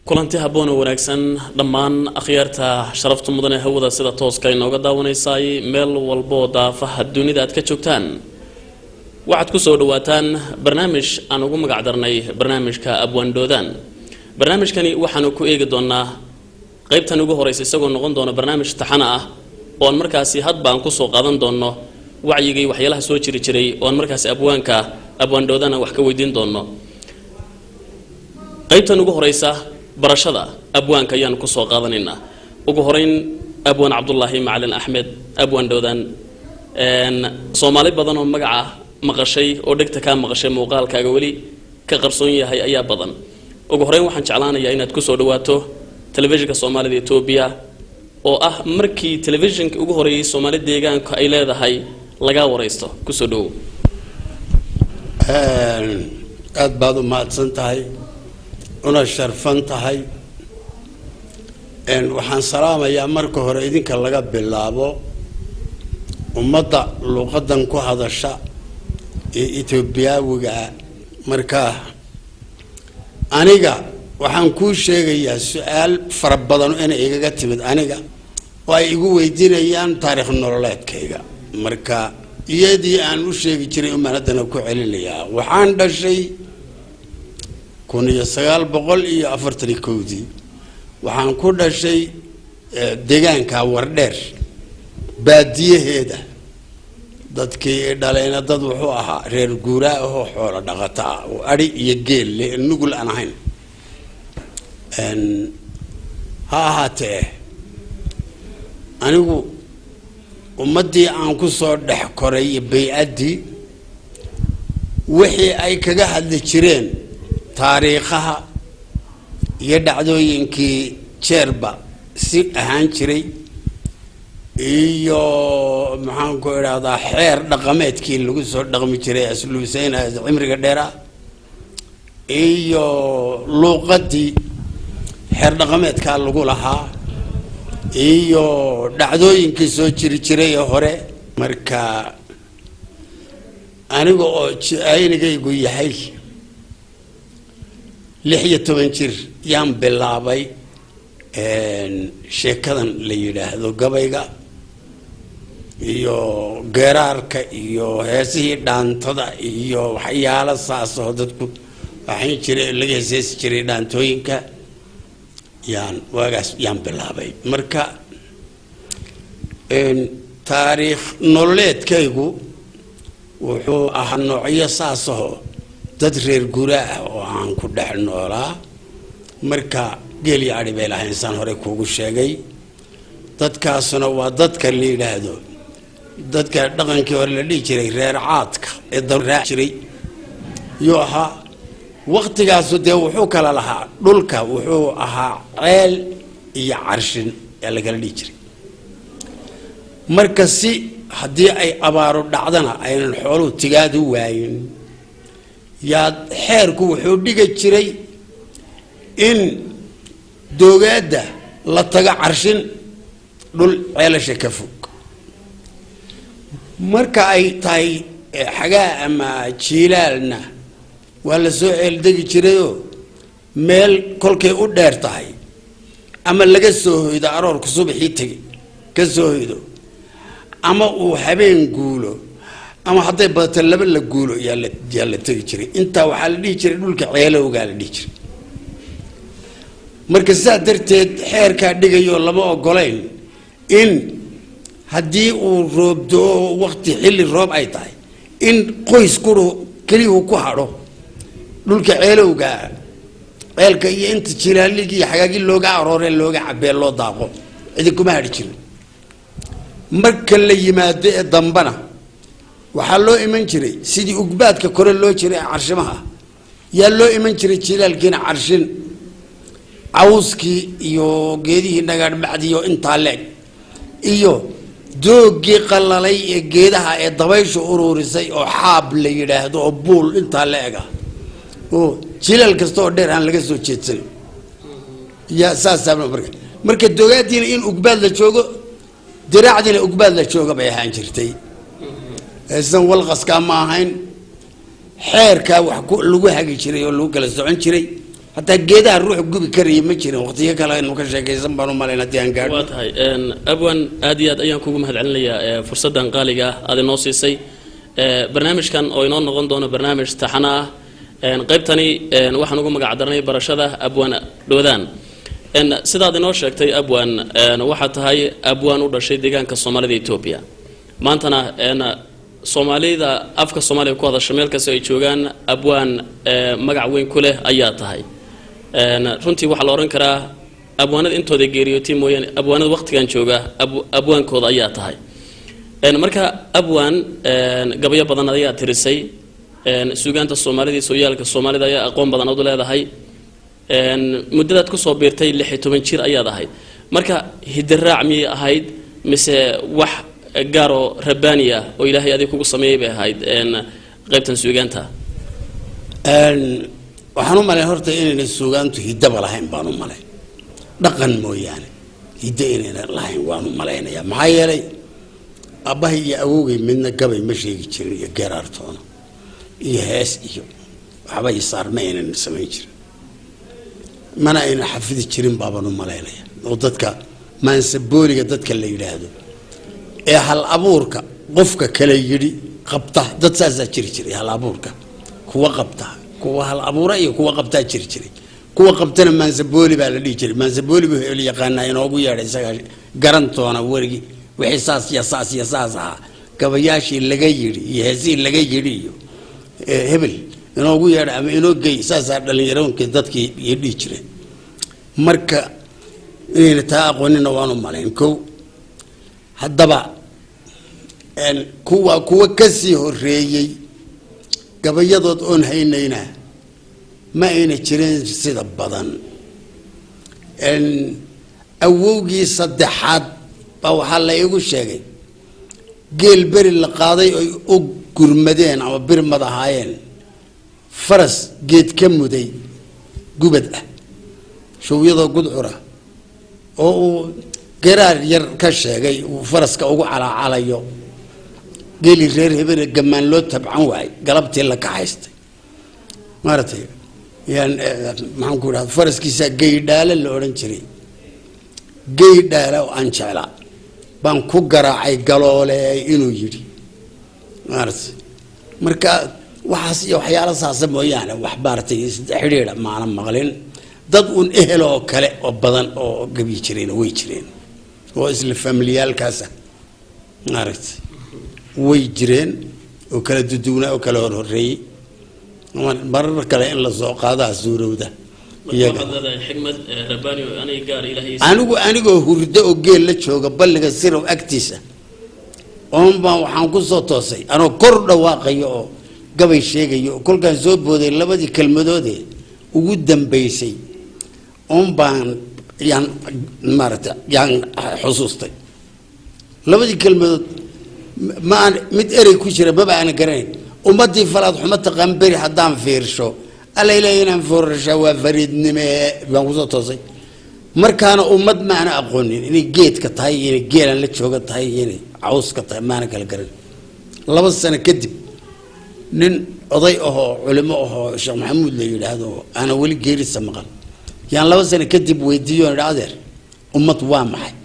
kulanti haboon wanaagsan dhammaan akhyaarta sharafta mudan ee hawada sida tooska inooga daawanaysay meel walbo daafaha dunida aad ka joogtaan waxaad ku soo dhawaataan barnaamij aan ugu magac darnay barnaamijka abwaandoodan barnaamijkani waxaanu ku eegi doonaa qaybtan ugu horeysa isagoo noqon doona barnaamij taxana ah oo markaasi hadba aan ku soo qaadan doono wacyigii waxyaalaha soo jiri jiray oo markaasi abwaandoodana wax ka weydiin doono qaybtan ugu horeysa barashada abwaanka ayaan ku soo qaadanayna ugu horeyn abwaan Cabdullaahi Macalin Axmed abwaandoodan Soomaali badan oo magaca maqashay oo dhigta ka maqashay muuqaalkaaga wali ka qarsoon yahay ayaa badan ugu horeyn waxaan jeclaanayaa inaad ku soo dhawaato telefishinka Soomaalida Itoobiya oo ah markii telefishinka ugu horeeyay Soomaali deegaanka ay leedahay laga wareysto ku soo dhaw aad baad u mahadsan tahay una sharfan tahay waxaan salaamayaa marka hore idinka laga bilaabo ummadda luqadan ku hadasha ee Itoobiyawiga marka aniga waxaan ku sheegayaa su'aal fara badan in igaga timid aniga oo ay igu weydiinayaan taariikh nololeedkayga marka iyadii aan u sheegi jiray umaanadana ku celinayaa waxaan dhashay 1941 waxaan ku dhashay deegaanka Wardheer baadiyaheeda dadkii dhalayna dad wuxuu ahaa reer guuraa oo xoolo dhaqata oo ari iyo geel leh nugul aan ahayn ha ahaatee anigu ummadii aan ku soo dhex koray bay'adii wixii ay kaga hadli jireen taariikhaha iyo dhacdooyinkii jeerba si ahaan jiray iyo maxaan ku iraahdaa xeer dhaqameedkii lagu soo dhaqmi jiray asluubsayna cimriga dheera iyo luqadii xeer dhaqameedka lagu lahaa iyo dhacdooyinkii soo jiri jiray hore marka aniga oo aynigaygu yahay 16 jir yaan bilaabay sheekadan la yiraahdo gabayga iyo geeraarka iyo heesihii dhaantada iyo waxyaalo saasoo dadku waxay jireen laga heesi jiray dhaantooyinka waagaas yaan bilaabay marka taariikh nololeedkaygu wuxuu ahaa noocyo saasoo dad reer guuraa oo aan ku dhex noolaa marka geel iyo ari bay lahayn san hore kuugu sheegay dadkaasuna waa dadka la yiraahdo dadka dhaqankii hore la dhigi jiray reer caadka ee dalraa jiray yoo ahaa waqtigaas dee wuxuu kala lahaa dhulka wuxuu ahaa ceel iyo carshin ee la kala dhigi jiray marka si haddii ay abaaro dhacdana aynan xooluhu tigaadu waayin yaa xeerku wuxuu dhigi jiray in doogaada la taga carshin dhul ceelasha ka fog marka ay tahay xagaa ama jiilaalna waa la soo ceeldegi jirayoo meel kolkay u dheer tahay ama laga soo hoydo aroorku subaxii tagi ka soo hoydo ama uu habeen guulo ama hadday badato laba la guulo yaa la tagi jiray intaa waxaa la dhihi jiray dhulka ceelowgaa la dhihi jiray marka sidaa darteed xeerkaa dhigayoo lama ogolayn in haddii uu roobdo waqti xilli roob ay tahay in qoys kuru keliya ku hadho dhulka ceelowgaa ceelka iyo inta jilaaligi iyo xagaagii looga arooree looga cabee loo daaqo cidi kuma hadhi jirin marka la yimaado ee dambana waxaa loo iman jiray sidii ugbaadka kore loo jiray carshimaha yaa loo iman jiray jilaalkiina carshin cawskii iyo geedihii nagaadh macdiyo intaa leeg iyo doogii qalalay ee geedaha ee dabayshu uruurisay oo xaab la yiraahdo oo buul intaa leega oo jilaal kasta oo dheer aan laga soo jeedsan yaa saasaba marka doogaadiina in ugbaad la joogo diraacdiina ugbaad la joogo bay ahaan jirtay aysan walqaska ma ahayn xeerka wax lagu hagi jiray oo lagu kala socon jiray حتى جيدا الروح جوبي كريم مجرى وقتها كلا إنه كشيء كيسم بانو مالنا تيان قارد واتهاي أبوان آديات أيام كوجو مهد عليا فرصة دنقالية هذا النصي سي برنامج كان أوينون نغندون برنامج تحنا قيبتني waxaan ugu magac darnay barashada abwaan dhoodaan sidaad inoo sheegtay abwaan waxa tahay abwaan u dhashay deegaanka Soomaalida Itoobiya maantana Soomaalida afka Soomaaliya ku hadasha meel kasta ay joogaan abwaan magac weyn ku leh ayaa tahay runtii waxa la oran karaa abwaanada intooda geeriyootay mooyaan abwaanada waqtigan jooga abwaankooda ayaa tahay marka abwaan gabayo badan ayaa tirisay suugaanta Soomaalida sooyaalka Soomaalida ayaa aqoon badan u leedahay muddadaad ku soo biirtay 16 jir ayaad ahayd marka hidiraac mi ahayd mise wax gaaro rabbaaniya oo Ilaahay adiga kugu sameeyay bay ahayd qaybtan suugaanta waxaan u malay horta inay suugaantu hidaba lahayn baan u malay dhaqan mooyaane hidda inay lahayn waan u malaynaya maxaa yeelay abahay iyo awowgay midna gabay ma sheegi jirin iyo geeraartoona iyo hees iyo waxba isaarmaynan samayn jirin mana ayna xafidi jirin baaban u malaynaya oo dadka maansabooliga dadka la yiraahdo ee hal abuurka qofka kale yiri qabta dad saasa jiray hal abuurka kuwa qabta kuwa hal abuura iyo kuwa qabta jiray kuwa qabtana maansabooli baa la dhigi jiray maansabooli buu heli yaqaana inoo ugu yeedhay isaga garantoona warigi wixii saas gabayaashii laga yiri iyo heesii laga yiri iyo hebel inoo ugu yeedhay ama inoo geey saasa dhalinyaroonkii dadkii yidhi jireen marka inay taa aqoonina waanu malayn kow haddaba kuwa kasii horeeyay gabayadood oon haynayna ma ayna jireen sida badan awowgii saddexaad baa waxaa la igu sheegay geel beri la qaaday ay u gurmadeen ama bir madahaayeen faras geed ka muday gubad ah shooyada gudcura oo garaar yar ka sheegay uu faraska ugu calaacalayo geeli reer hebel gamaan loo tabcan waay galabtii la ka haystay maartay yaan maxaan ku raad faraskiisa geydhaale la oran jiray geydhaale oo aan jeclaa baan ku garaacay galoole inuu yiri maartay marka waxaas iyo waxyaalo saasa mooyaane wax baartay xiriir maana maqlin dad un ehel oo kale oo badan oo gabi jireen way jireen oo isla familiyalkaas maartay way jireen oo kala duduuna oo kala horeeyay marar kale in la soo qaadaa suurowda iyaga xigmad rabbaani oo anay gaar Ilaahay anigu hurdo oo geel la jooga balliga sirow agtiisa waxaan ku soo toosay anoo kor dhawaaqayo oo gabay sheegayo kolkaan soo booday labadii kelmadood ugu dambeysay baan yaan maarta yaan xusuustay labadii kelmadood ma mid erey ku jira baba aan garanay ummadii falaad xumata qambari hadaan fiirsho alla ilayna foorsha waa fariidnimo baan ku soo toosay markaana ummad ma ana aqoonin inay geedka tahay inay geelan la jooga tahay inay cawska tahay ma ana kala garan 2 sano kadib nin oday oo culimo oo Sheekh Maxamuud la yiraahdo ana wali geerisa maqal yaan 2 sano kadib weydiiyo adeer ummad waa maxay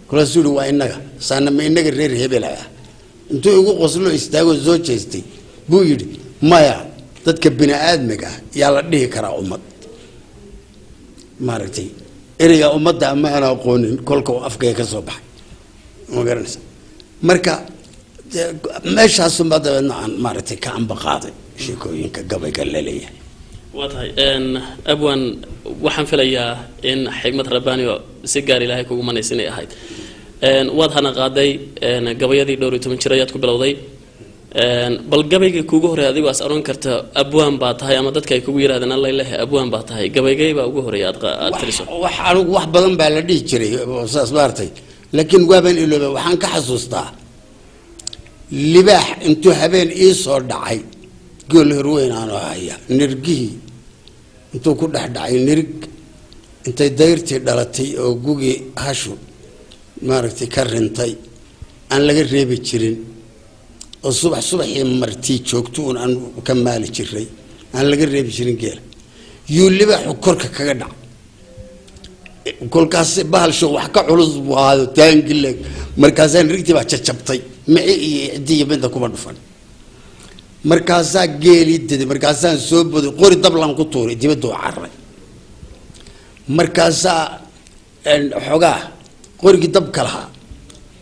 kula suuri waa inaga saanama inaga reer hebel ah intuu ugu qoslo istaago soo jeestay buu yiri maya dadka bini aadmiga yaa la dhihi karaa ummad maaragtay ereyga ummadda ma ana aqoonin kolka afkay ka soo baxay ma garanaysa marka meeshaas ummadana aan maaragtay ka ambaqaaday sheekooyinka gabayga la leeyahay watahay abwan waxaan filayaa in xigmad rabbaani si gaar Ilaahay kugu manaysan ahayd waad hana qaaday gabayadii dhowr iyo 10 jir ayaad ku bilowday bal gabayga kugu hore adigu as aroon karta abwaan baa tahay ama dadka ay kugu yiraahdaan Allah ilaahay abwaan baa tahay gabaygay baa ugu horeeyay aad tiriso wax badan baa la dhigi jiray saas baartay laakiin waaban ilooba waxaan ka xasuustaa libaax intuu habeen ii soo dhacay gool horweyn aan ahaya nirgii intuu ku dhaxdhacay nirig intay dayrtii dhalatay oo gugi hashu maaragtay ka rintay aan laga reebi jirin oo subaxii martii joogto aan ka maali jiray aan laga reebi jirin geel يولبح كرك كجدع كل كاس بحال شو وحكا علوز وهذا تانجل لك مركزين ريتي بقى تشبطي معي دي بنتكم بدفن مركزا جيلي دي مركزا سوب قوري دبلان قطوري دي بدو عرّي مركزا حقا قوري دب كلها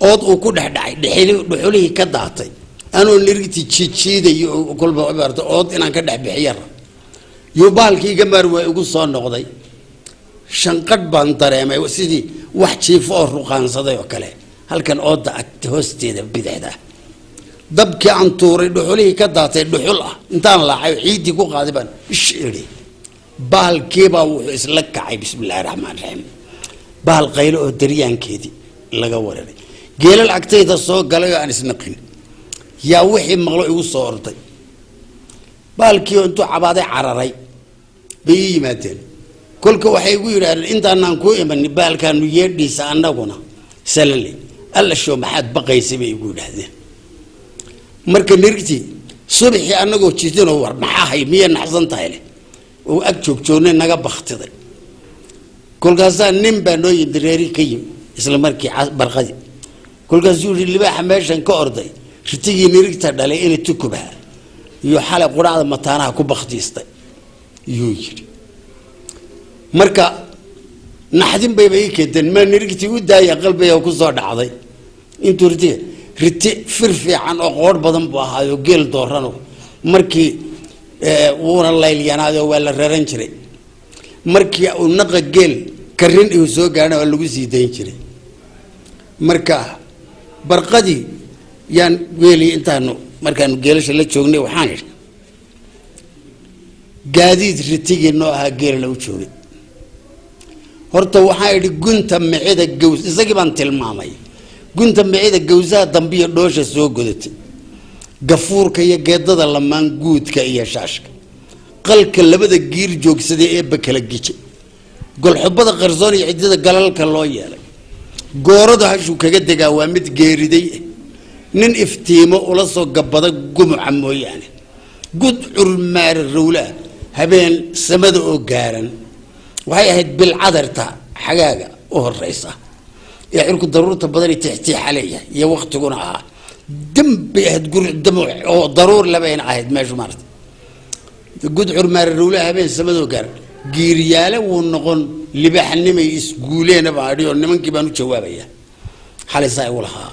أود وكل حد بحوله كدعتي أنا نريتي تشي ده كل بعبارة أود إن أنا كده بحيرة يبالكي جمر ويقول صان نقضي شنقد بانتري ما يوسيدي واحد شيء فوق رقان صدى وكله هل كان أود أكتهستي ده بدأ ده دبك عن طوري دحوله كدعتي دحوله أنت الله عيدي كو غاضبا الشعري بالكيبا وإسلك عي بسم الله الرحمن الرحيم بالقيلو دريان كيدي laga wareeray geelal agtayda soo galay aan isnaqin yaa wixii maqlo igu soo orday baalkii intuu cabaaday cararay bay yimaadeen kulka waxay igu yiraahdeen intaanaan ku iman baalkaanu yeedhiisa annaguna salale alla shoo maxaad baqaysay bay igu yiraahdeen marka nirgti subaxii annagoo jiidin oo war maxaa miya naxsan tahay oo ag joogjoonay naga baqtiday kulkaas nin baa noo yidreeri ka yimid isla markii barqadi kulkaas uu libaaxa meeshan ka orday ritigii nirigta dhalay inay tukuba iyo xalay quraacda mataanaha ku baqtiistay iyo yiri marka naxdin bay keedeen ma nirigtii u daaya qalbiga ku soo dhacday intuu riti firfiican oo qoor badan buu ahaayo geel doorano markii wuuna laylyanaado waa la raran jiray markii uu naqa geel karin uu soo gaarnaa lagu sii dayn jiray marka barqadi yaan weeli intaanu markaan geelasha la joognay waxaan idhi gaadiid ritigii noo ahaa geel la u joogay horta waxaan idhi gunta micida gaws isagii baan tilmaamay gunta micida gawsaha dambiyo dhoosha soo godatay gafuurka iyo geedada lamaan guudka iyo shaashka qalka labada giir joogsaday ee bakala gijay golxubada qarsoon iyo cidida galalka loo yeelay goorada hashu kaga degaa waa mid geeriday nin iftiimo ula soo gabada gumuca mooyaane gud curmaar rawla habeen samada oo gaaran waxay ahayd bil cadarta xagaaga oo horeysa ee xilku daruurta badan tixtii xaleeya iyo waqtiguna ah dambi ahayd gurdamuc oo daruur labayn ahayd meeshu maartay gud curmaar rawla habeen samada oo gaaran giiryaale wuu noqon libaxnimay isguuleena baadhiyo nimankii baan u jawaabaya xalisa ay walaha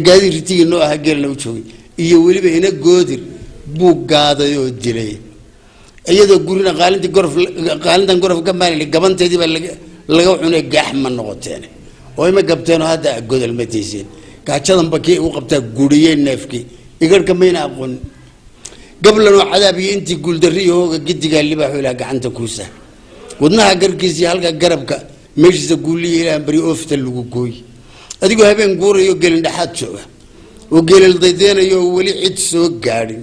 gaadi ritigii noo aha geelna u joogay iyo waliba ina goodir buu gaaday oo dilay iyadoo gurina qaalintan gorof ka maalin gabanteedii baa laga cunay gaxma noqoteen oo ima gabteen hadda godol ma tiiseen gaajadan bakii u qabtaa guriyeen neefkii igarka mayna aqoon قبل أن عذابي أنت قل دريه قد قال لي بحول عند كوسة ودناها قرقيزي هلقا قربك مش تقول لي إلى بري أوفت اللقوي أديكو هبين قوري يقول إن حد شو وقال الضيدين يو ولي عد سوق قارين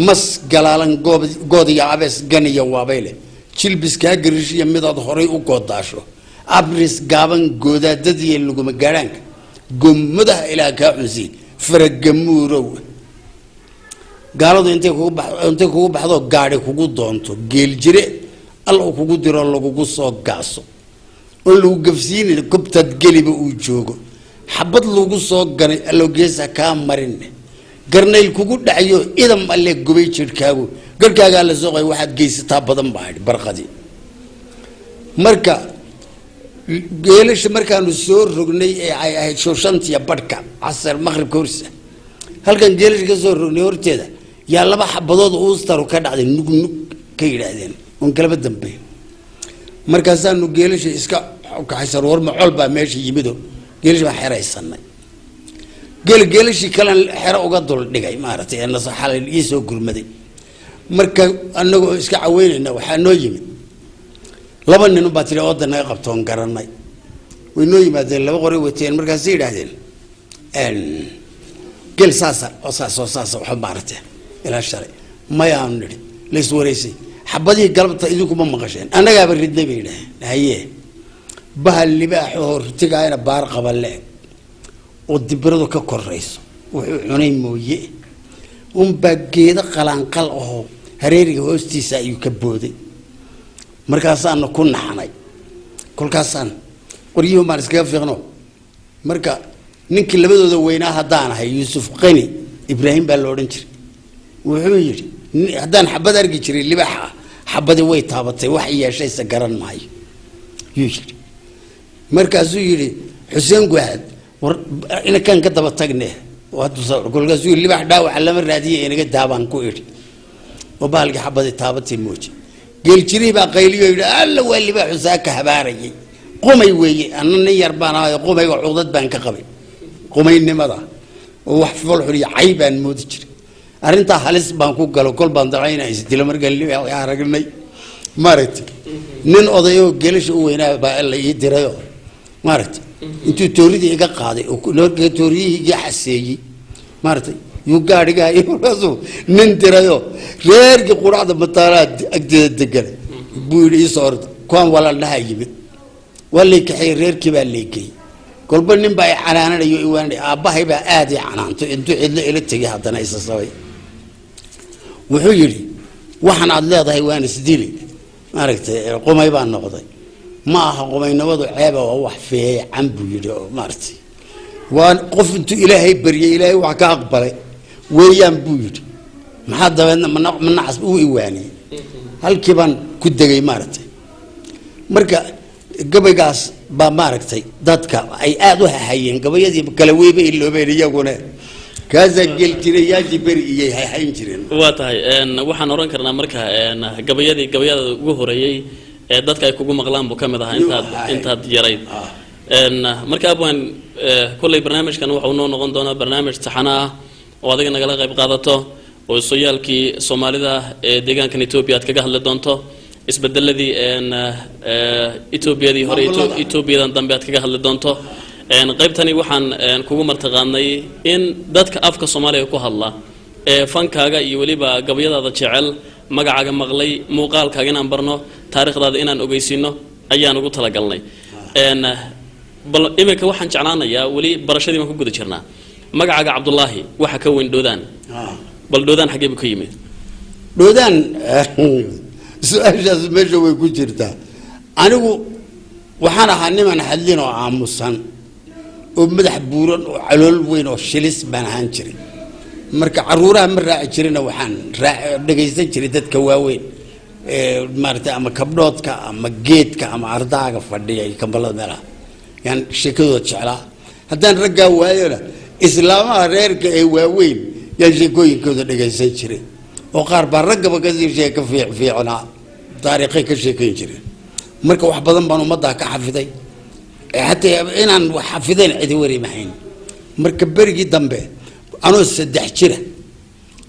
مس قلالن قوضي عبس قني يوابيله تلبس كاقرش يميضا ظهري وقود داشو أبرس قابن قودا ددي اللقو مقارنك قمده إلى كاعزي فرق قمورو قالوا أنت كوب بحضو قاري كوب دونتو قيل جري الله كوب ديرو الله كوب صوق قاسو ولو قفزين كبتة قلب وجوجو حبط لوجو صوق قرن الله جيسا كام مرن قرني الكوب دعيو إذا ما اللي قبي شركاو قال قال الزوجي واحد جيس تابضن بعد برقدي مركا قيلش مركا نسور رجني شو شنطي بركة عصر مغرب كورسة هل كان قيلش كسور رجني ورتيدا يا الله بحبضود أوستر وكان عاد نق كيل عادين ونقلب الدمبي مركزان نقيلش إسكا كحسر ورم علبة ماشي يمدو قيلش بحيرة السنة قيلش كلام حيرة وقدر دقاي مارتي أنا صح على الإيسو قرمدي مركز أنه إسكا عوين إنه حنو يمد لبن إنه باتري أوضنا يقبتون قرناي وإنه يمدين لو قري وتين مركز سيد عادين قيل ساسا وساسا وحبارته إلى الشرع ما يعمل ليس وريسي حبدي قلبت إذنكم ما مقشين أنا قابل ردني بينه هيه بها اللي بحور تقعين بار قبل له ودبرده ككل رئيس وعنين مويه بقيده قلان قلقه هريري هوستي سايو كبودي markaasaan ku naxnay kolkaasaan qoryihii maan iskaga fiiqno marka ninkii labadooda weynaa haddaan ahay yuusuf qani ibraahim baa la odhan jiray wuxuu yidhi haddaan xabad arki jiray libaaxa xabadi way taabatay wax yeeshaysa garan maayo yuu yidhi markaasuu yidhi xuseen guahad war inakaan ka daba tagne kolkaasuu yidhi libaax dhaawaca lama raadiyay inaga daabaan ku idhi oo bahalkii xabadi taabatay mooji geeljirii baa qayliyo yidhi alla waa libaaxu saaka habaarayay qumay weeye anna nin yar baan ahayo qumayga cudad baan ka qabay qumaynimada oo wax folxul iyo cay baan moodi jiray arrintaa halis baan ku galo kol baan dacaynaa isdilo markaan libaax aragnay maaragtay nin odayoo geelasha u weynaa baa la ii dirayoo maaragtay intuu tooridii iga qaaday oo tooriyihii iga xaseeyey maaragtay yuu gaadhigaa iyo markaasuu nin dirayoo reerkii quraacda mataalaa agteeda deganay buu yidhi ii soo orda kuwaan walaalnaha yimid waa lay kaxeeyey reerkii baa leegeyey kolba nin baa i canaananayo iwaanay aabbahay baa aad i canaanto intuu cidlo ila tegay haddana isa sabay wuxuu yidhi waxaan aad leedahay waan isdili maaragtay qumay baan noqday ma aha qumaynimadu ceeba waa wax fiican buu yidhi oo maaragtay waa qof intuu ilaahay baryay ilaahay wax ka aqbalay weeyaan buu yidhi maxaa dabeedna manacas uu iwaaniyey halkii baan ku degay maaragtay marka gabaygaas baa maaragtay dadka ay aad u hahayeen gabayadii kala weyba iloobeen iyaguna kaasaa gel jiray yaashii beri iyay hahayn jireen waa tahay waxaan oran karnaa marka gabayada ugu horeeyey ee dadka ay kugu maqlaan buu ka mid ahaa intaad yarayd marka abwaan kolley barnaamijkan wuxuu noo noqon doonaa barnaamij taxana ah oo adiga nagala qayb qaadato oo sooyaalkii soomaalida ee deegaankan Ethiopia aad kaga hadli doonto isbedeladii Ethiopiadii hore Ethiopiadan dambe aad kaga hadli doonto qaybtani waxaan kugu martaqaanay in dadka afka Soomaaliga ku hadla ee fankaaga iyo waliba gabayadaada jecel magacaaga maqlay muuqaalkaaga inaan barno taariikhdaada inaan ogeysino ayaan ugu talagalnay bal imika waxaan jeclaanayaa wali barashadii ma ku guda jirnaa magacaaga Cabdullaahi waxa ka weyn Doodaan bal Doodaan xagee buu ka yimid Doodaan su'aashaas meesha way ku jirtaa anigu waxaan ahaa niman hadlin oo aamusan oo madax buuran oo calool weyn oo shilis baan ahaan jiray marka caruuraha ma raaci jirina waxaan dhageysan jiray dadka waaweyn maartay ama kabdhoodka ama geedka ama ardaaga fadhiyay kambalada meelaha yaan sheekadooda jeclaa haddaan raggaa waayona islaamaha reerka ee waaweyn yaan sheekooyinkooda dhageysan jiray oo qaar baa raggaba kasii sheeka fiicnaa taariikhay ka sheekayn jireen marka wax badan baan ummaddaa ka xafiday hataa inaan wax xafidayn cidi wari mahayn marka berigii dambe anoo 3 jira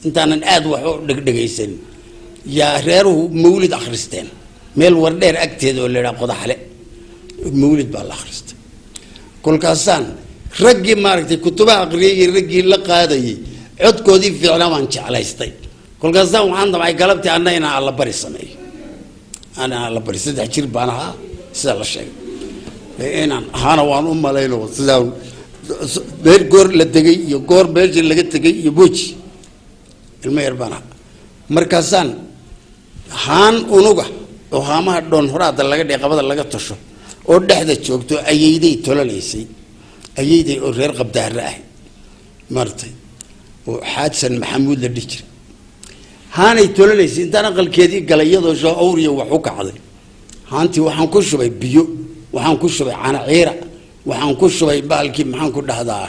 intaanan aad wax u dhageysan yaa reeruhu mawlid akhristeen meel wardheer agteeda oo leeyahay qodaxle mawlid baa la akhristay kolkaasaan raggii maaragtay kutubaha aqriyay raggii la qaadayay codkoodii fiicnaa waan jeclaystay kolkaasaan waxaan dabcay galabtii annayna alla bari sameeyo ana alla bari 3 jir baan ahaa sida la sheegay inaan ahaana waan u malayno sidaa beer goor la tegay iyo goor beesha laga tegay iyo booji ilma yar baan ahaa markaasaan haan unuga oo haamaha dhoon horaada laga dhigay qabada laga tasho oo dhexda joogto ayayday tolanaysay ayayday oo reer qabdaara ah martay oo xaadsan maxamuud la dhijir haanay tolanaysay intaan aqalkeedii galay iyadoo soo awriyo wax u kacday haantii waxaan ku shubay biyo waxaan ku shubay caana ciira waxaan ku shubay baalkii maxaan ku dhahdaa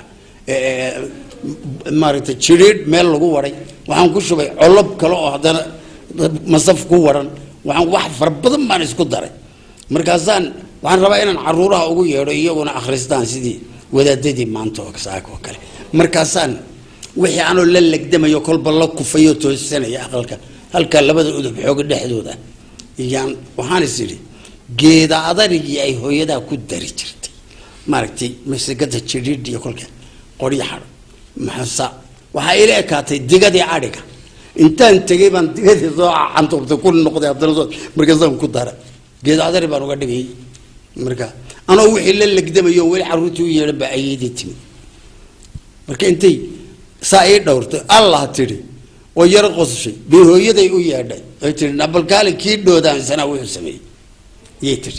maaragtay jiriid meel lagu waray waxaan ku shubay colob kale oo haddana masaf ku waran waxaan wax far badan baan isku daray markaasaan waxaan rabaa inaan caruuraha ugu yeedho iyaguna akhristaan sidii wadaadadii maanta oo saaka oo kale markaasaan wixii aanoo la legdamayo kolba la kufayo toosanaya aqalka halka labada udub xoog dhexdooda iyaan waxaan is yiri geeda adarigii ay hooyadaa ku dari jirtay maaragtay masagada jiriid iyo kolka qoryaha maxasa waxa ila ekaatay digadii adhiga intaan tagay baan digadii soo cantoobtay ku noqday haddana soo markaasaan ku daray geeda adari baan uga dhigay marka anoo wixii la legdamayo wali caruurtii u yeedhan baa ayadii timi marka intay saa ii dhowrtay allah tiri oo yar qosashay bay hooyaday u yeedhay ay tiri nabalkaali kii dhoodaan sanaa wuxuu sameeyey يتر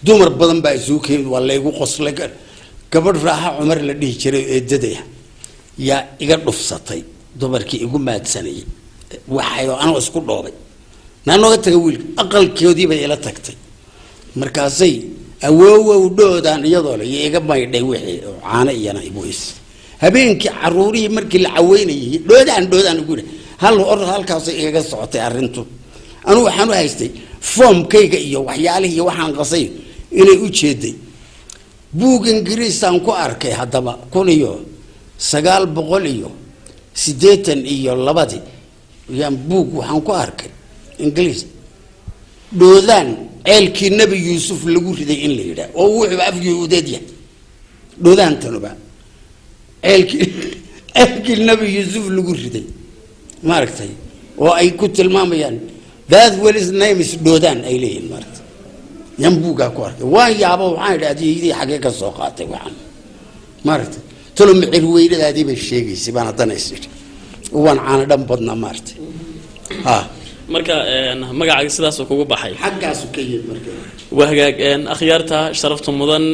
دمر بدن بأزوكي ولا يقول قصلك قبل راح عمر لديه شري الددية يا إيجار نفسطي دمر كي يقول ما تسني وحي أنا أسكت ضابي نحن نقول أقل كيودي بيلا تكتي مركزي أوه ودودان يضل يجب ما يدعي وحي عانى ينا يبويس هبينك عروري مركي العويني دودان يقول هل أرد هالكاسي يجلس صوتي أرنتو أنا وحنا هايستي فم كيك إياه وحياله وحنا قصي إني أشيدي بوق إنجليز تانكو أركي هذا ما كونيو سجال بقوليو سديتن إياه لبادي يام بوق وحنا أركي إنجليز دودان عيلكي النبي يوسف لقول ذي إن ليدا أو وحب أفجي وديديا دودان تنوبا عيلكي النبي يوسف لقول ذي ما ركتي وأي كنت الماما يعني that what is name is دودان أي ليه المرت ينبوقا كوارك وان يابا وعايد هذه حقيقة سوقاتي وعن مرت تلو معرويل هذه بالشيء سبحان الله يسير وان عنا دم بدنا مرت ها marka magaca sidaas oo kugu baxay xaqaas u kayid marka wahagaag akhyaarta sharafta mudan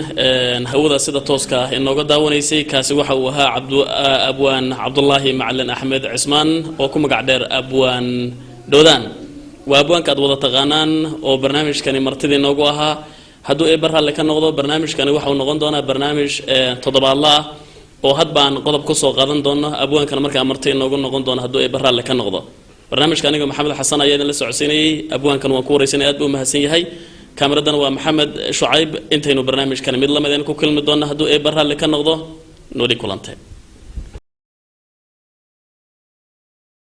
hawada sida tooska ah inooga daawanaysay kaasi waxa uu ahaa abwaan Cabdullaahi Macalin Axmed Cismaan oo ku magac dheer abwaan Doodaan waa abwaanka aad wada taqaanaan oo barnaamijkani martida inoogu ahaa hadduu ay barraale ka noqdo barnaamijkani waxa uu noqon doonaa barnaamij toddobaadla ah oo had baan qodob ku soo qaadan doono abwaankan markaa martida inoogu noqon doona hadduu ay barraale ka noqdo برنامج كان محمد حسن أيضا لسه عسيني أبوان كان وكوري سنة أدبو مهسين هاي كاميرا ومحمد شعيب انتهينا برنامج كان مدلما دينكو كل مدونا هدو إيه برها اللي كان نغضو نوري كولانتين